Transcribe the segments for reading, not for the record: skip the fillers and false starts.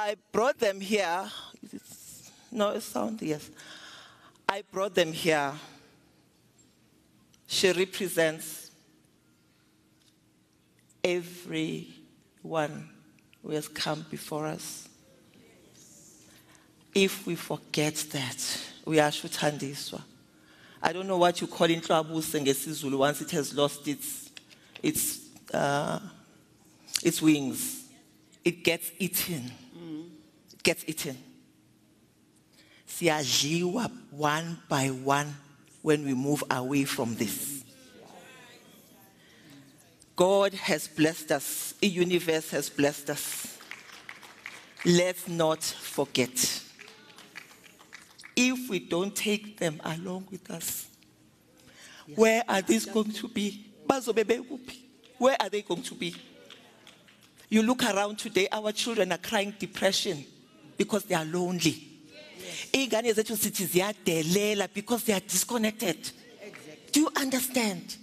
I brought them here. No, it's sound, yes. I brought them here. She represents everyone who has come before us. If we forget that, we are shuthandiswa. I don't know what you call in Tlabuse ngesizulu once it has lost its wings. It gets eaten. It gets eaten. Siyadliwa one by one when we move away from this. God has blessed us. The universe has blessed us. Let's not forget. If we don't take them along with us, where are these going to be? Where are they going to be? You look around today, our children are crying depression because they are lonely. Because they are disconnected. Exactly. Do you understand?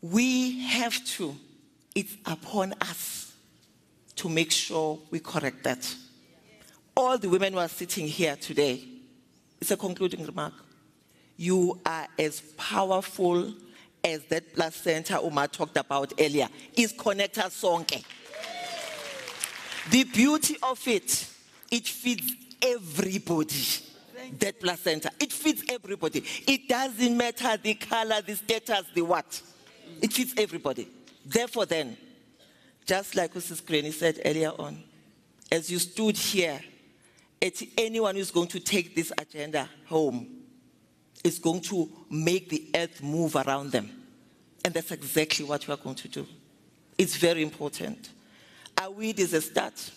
We have to, it's upon us to make sure we correct that. All the women who are sitting here today, it's a concluding remark. You are as powerful as that placenta Uma talked about earlier. Is connected sonke. The beauty of it, it feeds everybody. That placenta, it feeds everybody. It doesn't matter the color, the status, the what. It feeds everybody. Therefore then, just like Mrs. Granny said earlier on, as you stood here, anyone who's going to take this agenda home is going to make the earth move around them. And that's exactly what we are going to do. It's very important. Awid is a start.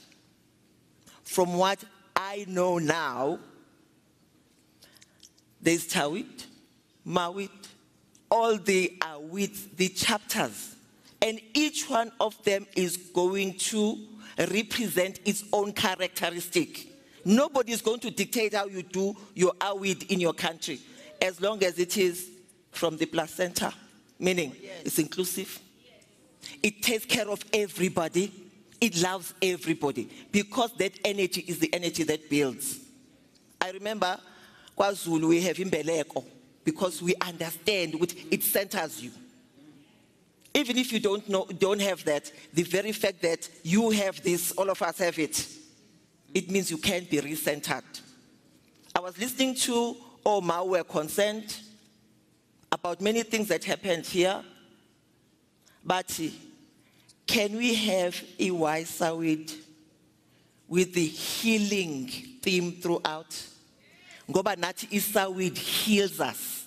From what I know now, there's Tawid, Mawid, all the Awid, the chapters, and each one of them is going to represent its own characteristic. Nobody is going to dictate how you do your Awid in your country, as long as it is from the placenta, meaning it's inclusive. It takes care of everybody. It loves everybody, because that energy is the energy that builds. I remember KwaZulu, we have imbeleko, because we understand it centers you. Even if you don't have that, the very fact that you have this, all of us have it, it means you can't be recentered. I was listening to Oma were concerned about many things that happened here, but can we have a Sawid with the healing theme throughout? Ngoba nathi isawid heals us,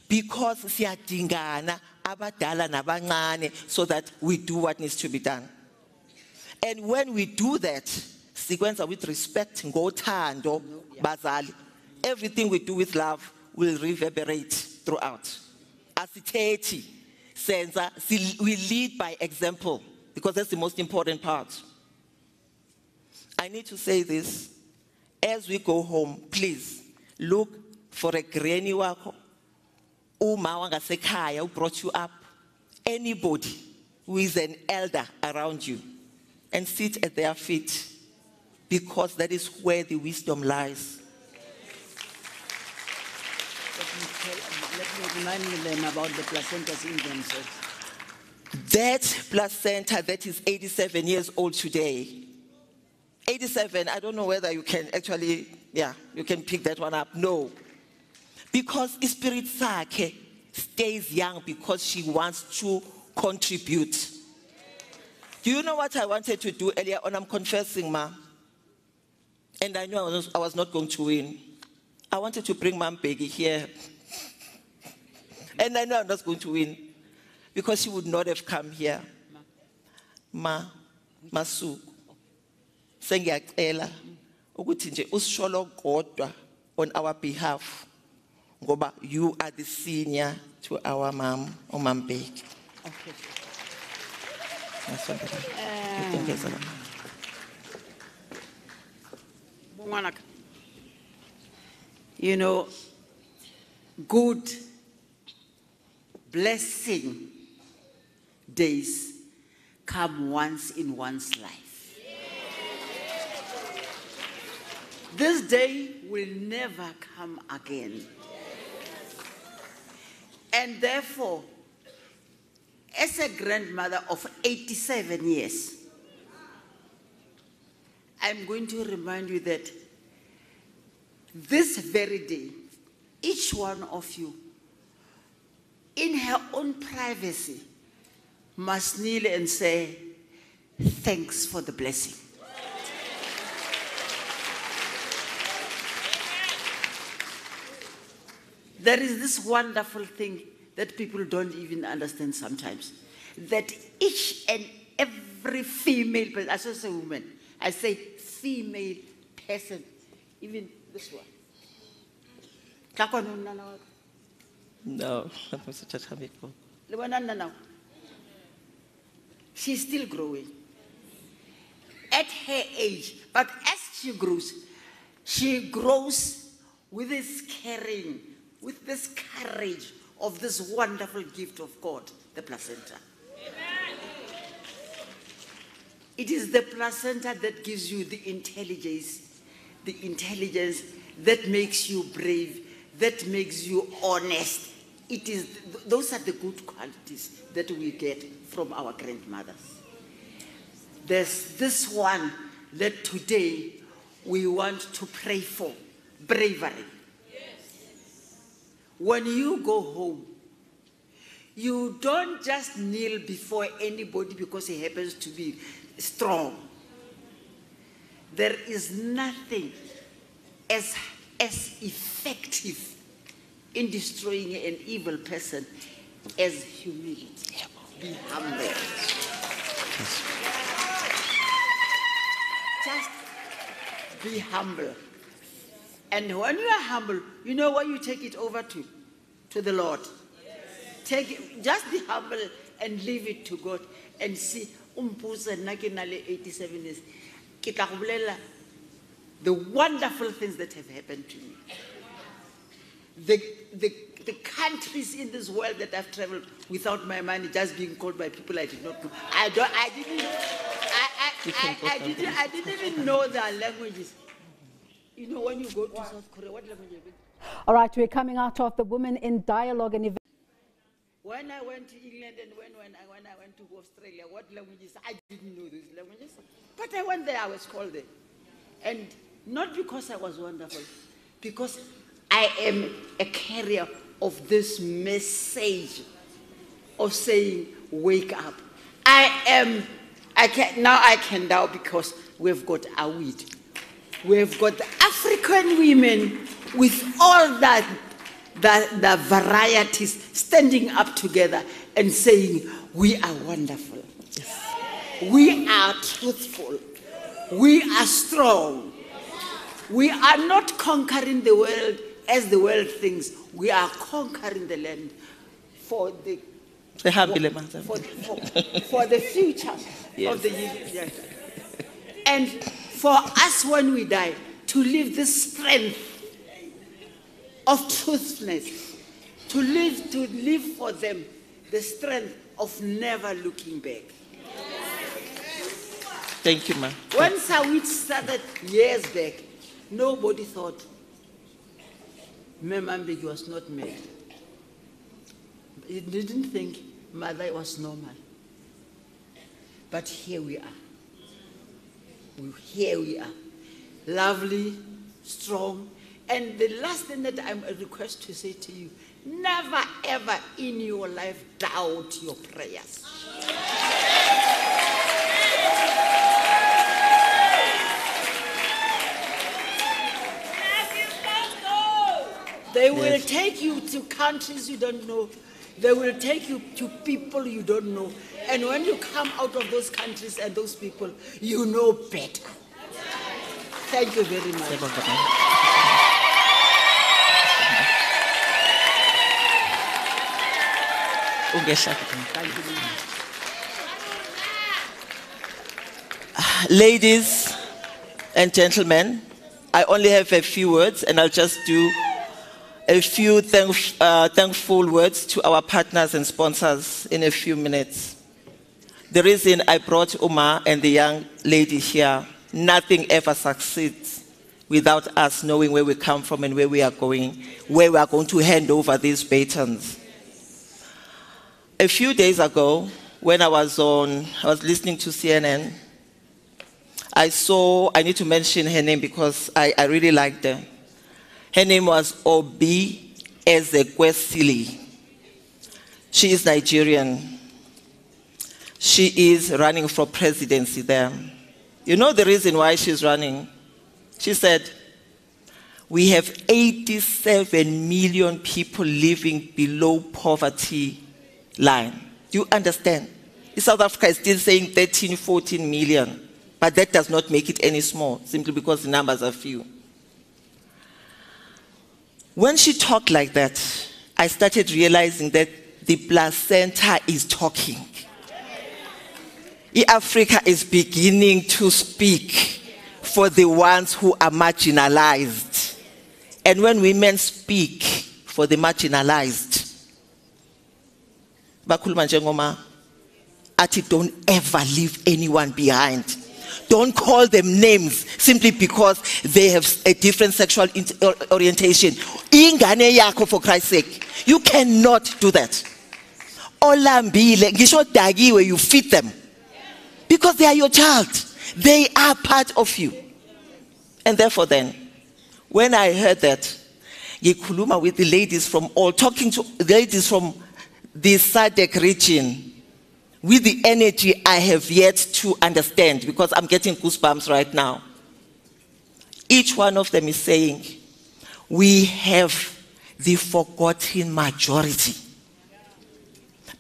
because siyadingana abadala nabancane so that we do what needs to be done. And when we do that, sikwenza with respect, ngothando, bazali, everything we do with love will reverberate throughout. Asithethi, senza, we lead by example, because that's the most important part. I need to say this. As we go home, please look for a granny wako, uma wangasekhaya who brought you up, anybody who is an elder around you, and sit at their feet, because that is where the wisdom lies. Let me remind them about the placentas in themselves. That placenta that is 87 years old today, 87, I don't know whether you can actually, you can pick that one up. No. Because Spirit Sake stays young because she wants to contribute. Do you know what I wanted to do earlier on? I'm confessing, Ma. And I knew I was not going to win. I wanted to bring Mom Peggy here. And I know I'm not going to win, because she would not have come here. Masu. Sengiyacela ukuthi nje usisholo kodwa on our behalf, ngoba you are the senior to our mom, Bheki. Okay. You know, good, blessing days come once in one's life. This day will never come again. And therefore, as a grandmother of 87 years, I'm going to remind you that this very day, each one of you, in her own privacy, must kneel and say, thanks for the blessing. There is this wonderful thing that people don't even understand sometimes, that each and every female person, I say woman, I say female person, even this one. No. She's still growing. At her age, but as she grows with this caring, with this courage of this wonderful gift of God, the placenta. Amen. It is the placenta that gives you the intelligence that makes you brave, that makes you honest. Those are the good qualities that we get from our grandmothers. There's this one that today we want to pray for, bravery. When you go home, you don't just kneel before anybody because he happens to be strong. There is nothing as effective in destroying an evil person as humility. Be humble. Just be humble. And when you are humble, you know what you take it over to? To the Lord. Just be humble and leave it to God and see. 87 years. The wonderful things that have happened to me. The countries in this world that I've traveled without my money, just being called by people I did not know. I didn't even know their languages. You know, when you go to South Korea, what language is it? All right, we're coming out of the Women in Dialogue and event. When I went to England and when I went to Australia, what languages? I didn't know these languages. But I went there, I was called there. And not because I was wonderful, because I am a carrier of this message of saying, wake up. I can now because we've got our weed. We've got the African women with all the varieties standing up together and saying, we are wonderful. Yes. We are truthful. We are strong. We are not conquering the world as the world thinks. We are conquering the land for the future of the youth. And for us when we die, to live this strength of truthfulness, to live for them the strength of never looking back. Thank you, ma'am. When Sawit started years back, nobody thought Memambegi was not married. He didn't think mother was normal. But here we are. Here we are. Lovely, strong. And the last thing that I request to say to you, never ever in your life doubt your prayers. They will take you to countries you don't know. They will take you to people you don't know. And when you come out of those countries and those people, you know better. Thank you very much. Ladies and gentlemen, I only have a few words, and I'll just do a few thankful words to our partners and sponsors in a few minutes. The reason I brought Uma and the young lady here, nothing ever succeeds without us knowing where we come from and where we are going to hand over these batons. A few days ago, when I was listening to CNN, I need to mention her name because I really liked her. Her name was Obi Ezekwesili. She is Nigerian. She is running for presidency there. You know the reason why she's running? She said, we have 87 million people living below poverty line. Do you understand? South Africa is still saying 13, 14 million, but that does not make it any small, simply because the numbers are few. When she talked like that, I started realizing that the placenta is talking. Africa is beginning to speak for the ones who are marginalized. And when women speak for the marginalized, bakhuluma njengoma athi don't ever leave anyone behind. Don't call them names simply because they have a different sexual orientation. Ingane yakho, for Christ's sake. You cannot do that. Olambile, ngisho dagiwe, you feed them. Because they are your child. They are part of you. And therefore then, when I heard that, ngikhuluma with the ladies from talking to the ladies from the SADC region, with the energy I have yet to understand, because I'm getting goosebumps right now. Each one of them is saying, we have the forgotten majority.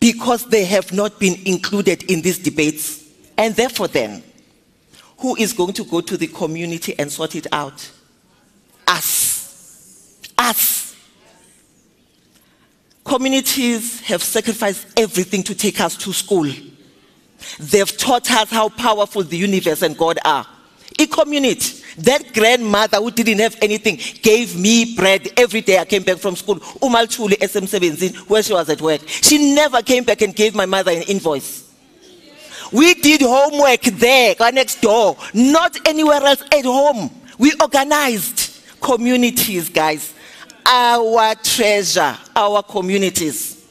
Because they have not been included in these debates. And therefore then, who is going to go to the community and sort it out? Us. Us. Communities have sacrificed everything to take us to school. They've taught us how powerful the universe and God are. A community. That grandmother who didn't have anything gave me bread every day I came back from school. Umalchuli SM17, where she was at work. She never came back and gave my mother an invoice. We did homework there, next door, not anywhere else, at home. We organized communities, guys. Our treasure, our communities.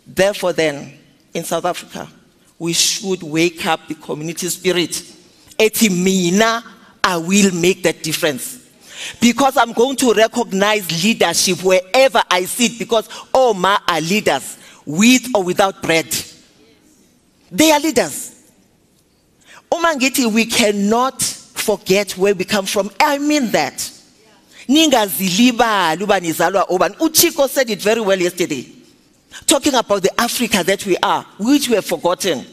Therefore then, in South Africa, we should wake up the community spirit. Eti mina, I will make that difference. Because I'm going to recognize leadership wherever I see it, because all ma are leaders, with or without bread. They are leaders. Umangiti, we cannot forget where we come from. I mean that. Ninga ziliba luba nizalwa oban. Uchiko said it very well yesterday. Talking about the Africa that we are, which we have forgotten.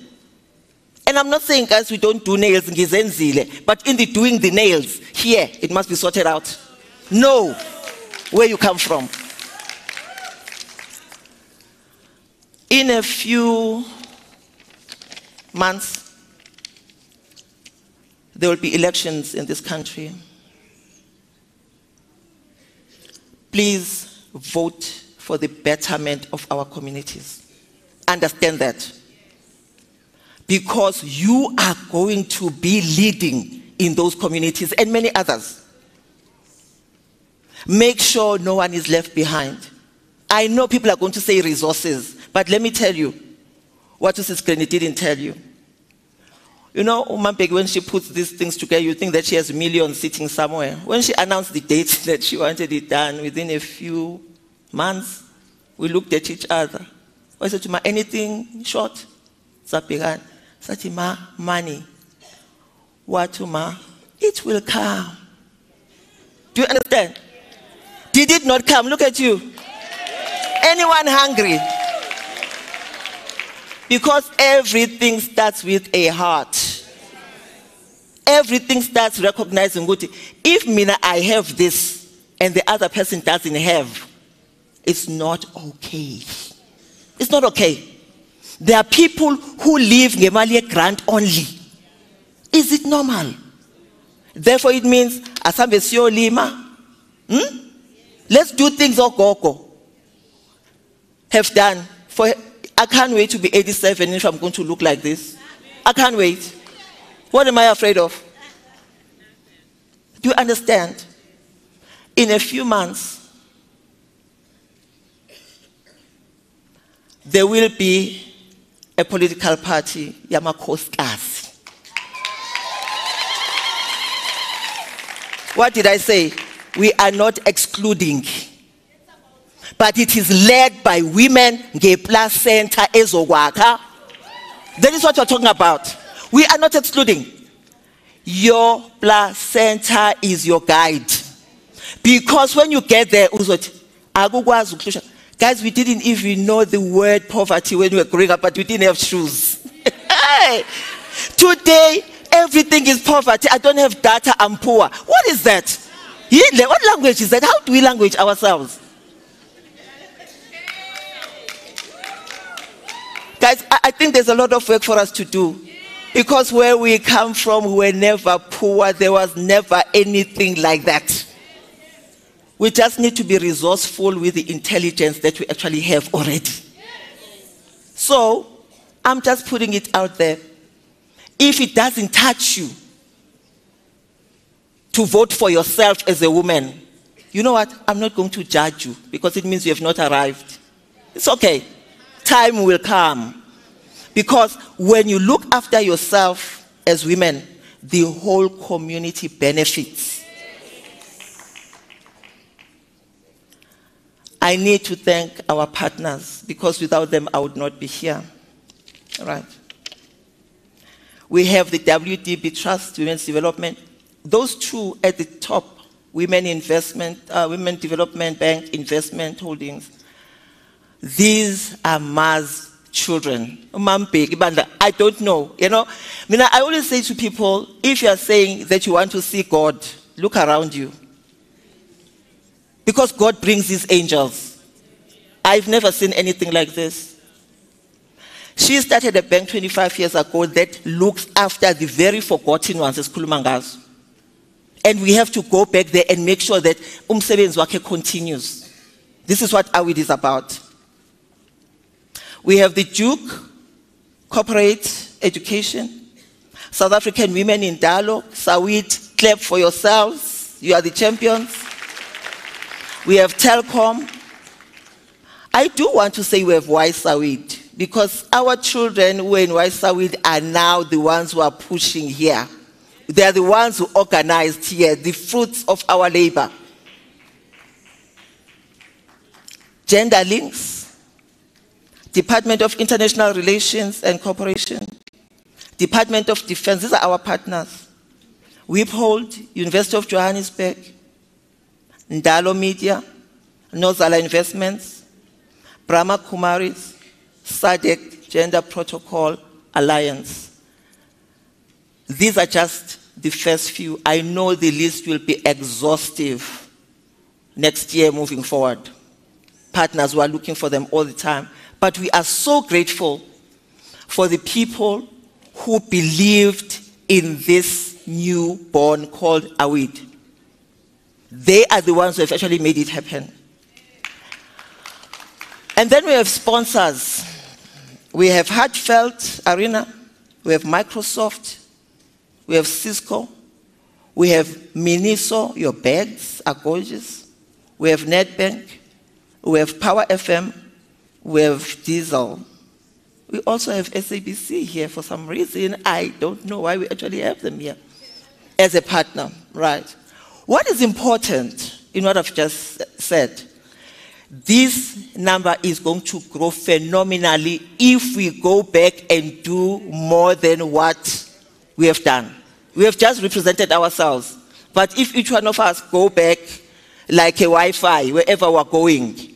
And I'm not saying, guys, we don't do nails, but in the doing the nails, here, it must be sorted out. Know where you come from. In a few months, there will be elections in this country. Please vote for the betterment of our communities. Understand that. Because you are going to be leading in those communities and many others. Make sure no one is left behind. I know people are going to say resources, but let me tell you what Mrs. Granny didn't tell you. You know, Umampegi, when she puts these things together, you think that she has millions sitting somewhere. When she announced the date that she wanted it done within a few months, we looked at each other. I said to Ma, anything short? Sapigan. Said to Ma, money. What to Ma? It will come. Do you understand? Did it not come? Look at you. Anyone hungry? Because everything starts with a heart. Everything starts recognizing good. If mina I have this and the other person doesn't have, it's not okay. It's not okay. There are people who live ngemali grant only. Is it normal? Therefore it means asambe siyo lima. Let's do things okoko. Have done. I can't wait to be 87 if I'm going to look like this. I can't wait. What am I afraid of? Do you understand? In a few months, there will be a political party, Yamakoskasi. What did I say? We are not excluding. But it is led by women, placenta ezogwaka. That is what we're talking about. We are not excluding. Your placenta is your guide. Because when you get there, guys, we didn't even know the word poverty when we were growing up, but we didn't have shoes. Today, everything is poverty. I don't have data, I'm poor. What is that? What language is that? How do we language ourselves? Guys, I think there's a lot of work for us to do. Because where we come from, we were never poor. There was never anything like that. We just need to be resourceful with the intelligence that we actually have already. So, I'm just putting it out there. If it doesn't touch you to vote for yourself as a woman, you know what? I'm not going to judge you because it means you have not arrived. It's okay. Time will come. Because when you look after yourself as women, the whole community benefits. I need to thank our partners because without them I would not be here. All right. We have the WDB Trust, Women's Development. Those two at the top, Women Development Bank Investment Holdings. These are Ma's children. I don't know. I always say to people, if you are saying that you want to see God, look around you. Because God brings these angels. I've never seen anything like this. She started a bank 25 years ago that looks after the very forgotten ones, as Kulumangas. And we have to go back there and make sure that umsebenzi wakhe continues. This is what AWID is about. We have the Duke Corporate Education, South African Women in Dialogue, SAWID, clap for yourselves. You are the champions. We have Telkom. I do want to say we have YSAWID because our children who are in YSAWID are now the ones who are pushing here. They are the ones who organized here, the fruits of our labor. Gender Links, Department of International Relations and Cooperation, Department of Defense, these are our partners. Wiphold, University of Johannesburg, Ndalo Media, Nozala Investments, Brahma Kumaris, SADC Gender Protocol Alliance. These are just the first few. I know the list will be exhaustive next year moving forward. Partners who are looking for them all the time. But we are so grateful for the people who believed in this newborn called AWID. They are the ones who have actually made it happen. And then we have sponsors. We have Heartfelt Arena. We have Microsoft. We have Cisco. We have Miniso. Your bags are gorgeous. We have NetBank. We have Power FM. We have Diesel. We also have SABC here for some reason. I don't know why we actually have them here as a partner, right? What is important in what I've just said? This number is going to grow phenomenally if we go back and do more than what we have done. We have just represented ourselves. But if each one of us go back like a Wi-Fi, wherever we're going,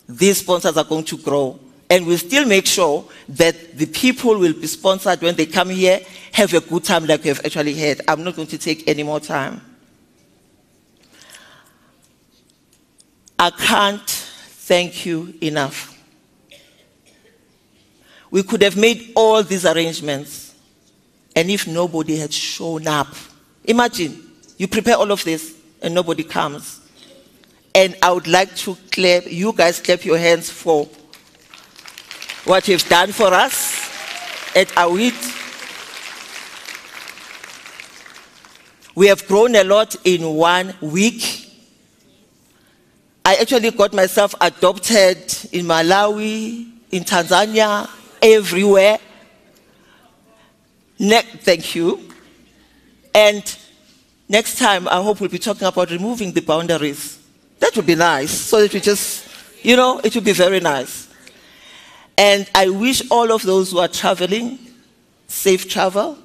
these sponsors are going to grow. And we'll still make sure that the people will be sponsored when they come here, have a good time like we have actually had. I'm not going to take any more time. I can't thank you enough. We could have made all these arrangements, and if nobody had shown up, imagine, you prepare all of this, and nobody comes. And I would like to clap, you guys clap your hands for what you've done for us at AWID. We have grown a lot in 1 week. I actually got myself adopted in Malawi, in Tanzania, everywhere. Thank you. And next time, I hope we'll be talking about removing the boundaries. That would be nice. So that we just, it would be very nice. And I wish all of those who are traveling safe travel.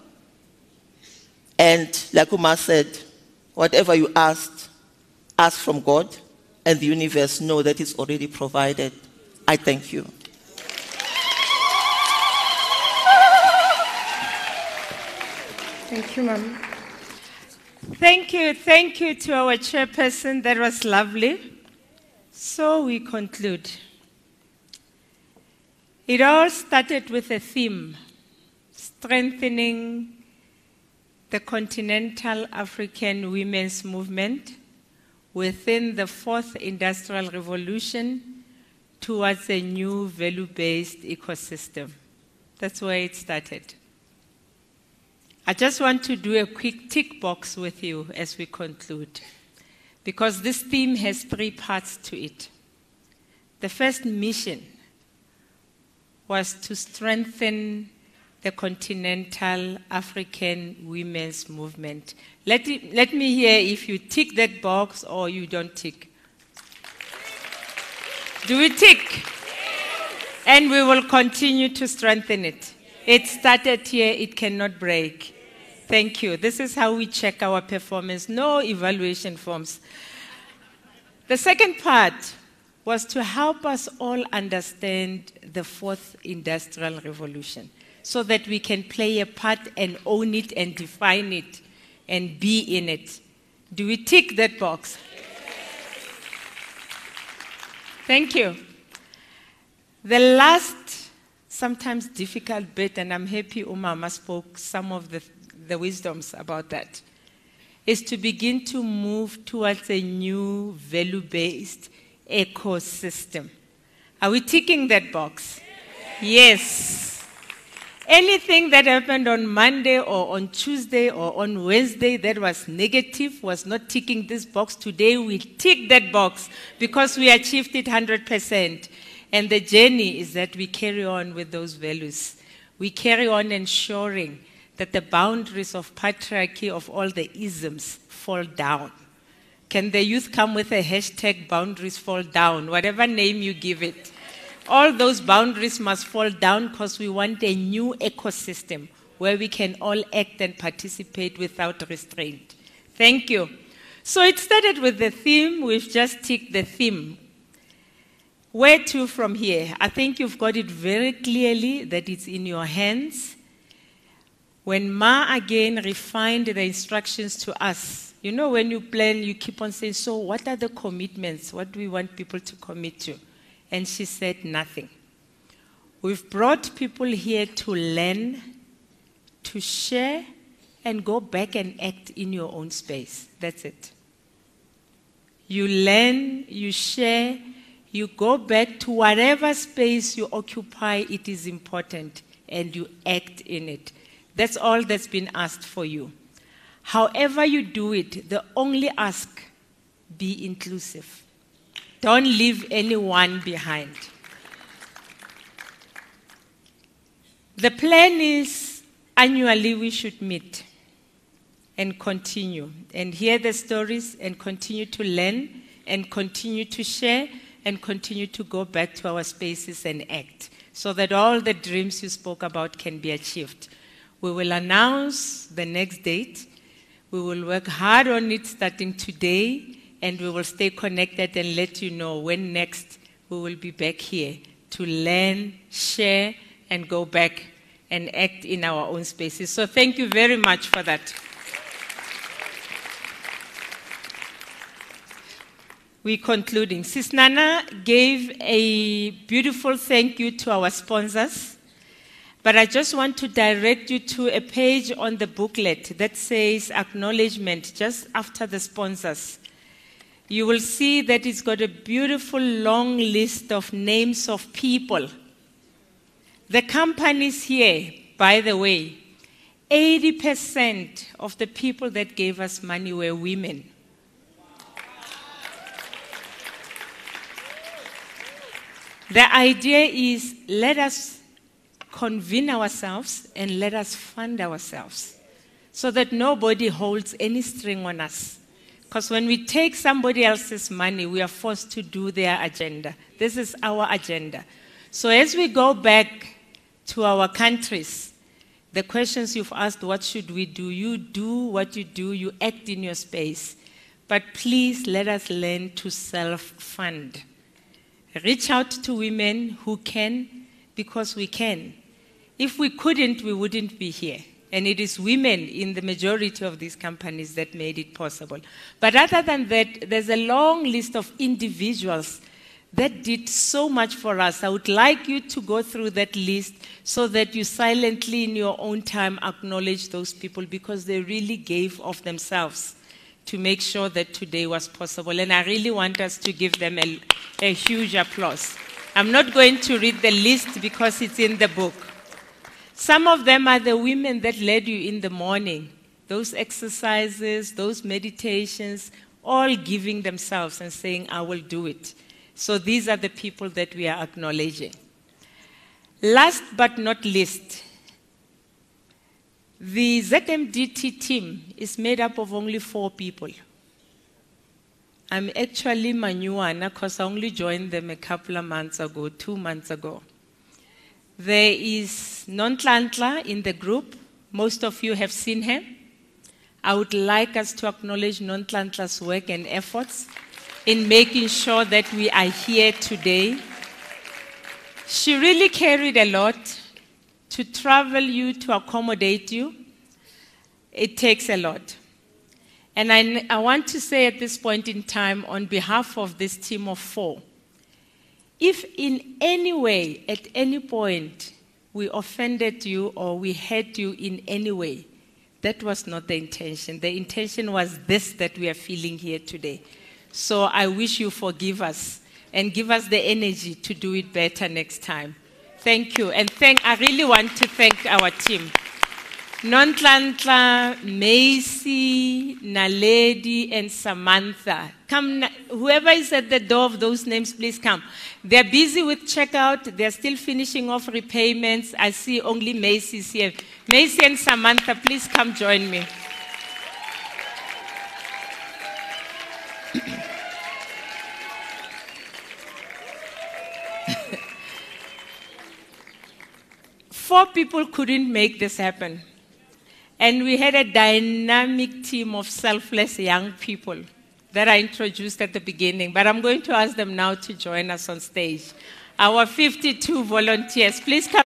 And like Uma said, whatever you ask from God, and the universe know that it's already provided. I thank you. Thank you, Ma'am. Thank you to our chairperson. That was lovely. So we conclude. It all started with a theme, strengthening the continental African women's movement within the fourth industrial revolution towards a new value-based ecosystem. That's where it started. I just want to do a quick tick box with you as we conclude, because this theme has 3 parts to it. The first mission was to strengthen the continental African women's movement. Let me hear if you tick that box or you don't tick. Do we tick? And we will continue to strengthen it. It started here, it cannot break. Thank you. This is how we check our performance. No evaluation forms. The second part was to help us all understand the fourth industrial revolution so that we can play a part and own it and define it and be in it. Do we tick that box? Thank you. The last, sometimes difficult bit, and I'm happy Umama spoke some of the wisdoms about that, is to begin to move towards a new value-based ecosystem. Are we ticking that box? Yes. Anything that happened on Monday or on Tuesday or on Wednesday that was negative was not ticking this box. Today we tick that box because we achieved it 100%. And the journey is that we carry on with those values. We carry on ensuring that the boundaries of patriarchy of all the isms fall down. Can the youth come with a hashtag boundaries fall down, whatever name you give it? All those boundaries must fall down because we want a new ecosystem where we can all act and participate without restraint. Thank you. So it started with the theme. We've just ticked the theme. Where to from here? I think you've got it very clearly that it's in your hands. When Ma again refined the instructions to us, you know, when you plan, you keep on saying, so what are the commitments? What do we want people to commit to? And she said nothing. We've brought people here to learn, to share, and go back and act in your own space. That's it. You learn, you share, you go back to whatever space you occupy, it is important, and you act in it. That's all that's been asked for you. However you do it, the only ask, be inclusive. Don't leave anyone behind. The plan is annually we should meet and continue and hear the stories and continue to learn and continue to share and continue to go back to our spaces and act so that all the dreams you spoke about can be achieved. We will announce the next date. We will work hard on it starting today, and we will stay connected and let you know when next we will be back here to learn, share, and go back and act in our own spaces. So thank you very much for that. We're concluding. Sis Nana gave a beautiful thank you to our sponsors. But I just want to direct you to a page on the booklet that says acknowledgement just after the sponsors. You will see that it's got a beautiful long list of names of people. The companies here, by the way, 80% of the people that gave us money were women. The idea is, let us convene ourselves and let us fund ourselves so that nobody holds any string on us. Because when we take somebody else's money, we are forced to do their agenda. This is our agenda. So as we go back to our countries, the questions you've asked, what should we do? You do what you do, you act in your space. But please let us learn to self-fund. Reach out to women who can, because we can. If we couldn't, we wouldn't be here. And it is women in the majority of these companies that made it possible. But other than that, there's a long list of individuals that did so much for us. I would like you to go through that list so that you silently in your own time acknowledge those people, because they really gave of themselves to make sure that today was possible. And I really want us to give them a huge applause. I'm not going to read the list because it's in the book. Some of them are the women that led you in the morning. Those exercises, those meditations, all giving themselves and saying, I will do it. So these are the people that we are acknowledging. Last but not least, the ZMDT team is made up of only 4 people. I'm actually Manyuana because I only joined them a couple of months ago, 2 months ago. There is Nontlantla in the group. Most of you have seen her. I would like us to acknowledge Nontlanట్లా's work and efforts in making sure that we are here today. She really carried a lot to travel you, to accommodate you. It takes a lot. And I want to say at this point in time, on behalf of this team of 4, if in any way, at any point, we offended you or we hurt you in any way, that was not the intention. The intention was this that we are feeling here today. So I wish you forgive us and give us the energy to do it better next time. Thank you. And I really want to thank our team. Nontlantla, Macy, Naledi, and Samantha. Come, whoever is at the door of those names, please come. They're busy with checkout. They're still finishing off repayments. I see only Macy's here. Macy and Samantha, please come join me. Four people couldn't make this happen. And we had a dynamic team of selfless young people that I introduced at the beginning. But I'm going to ask them now to join us on stage. Our 52 volunteers, please come.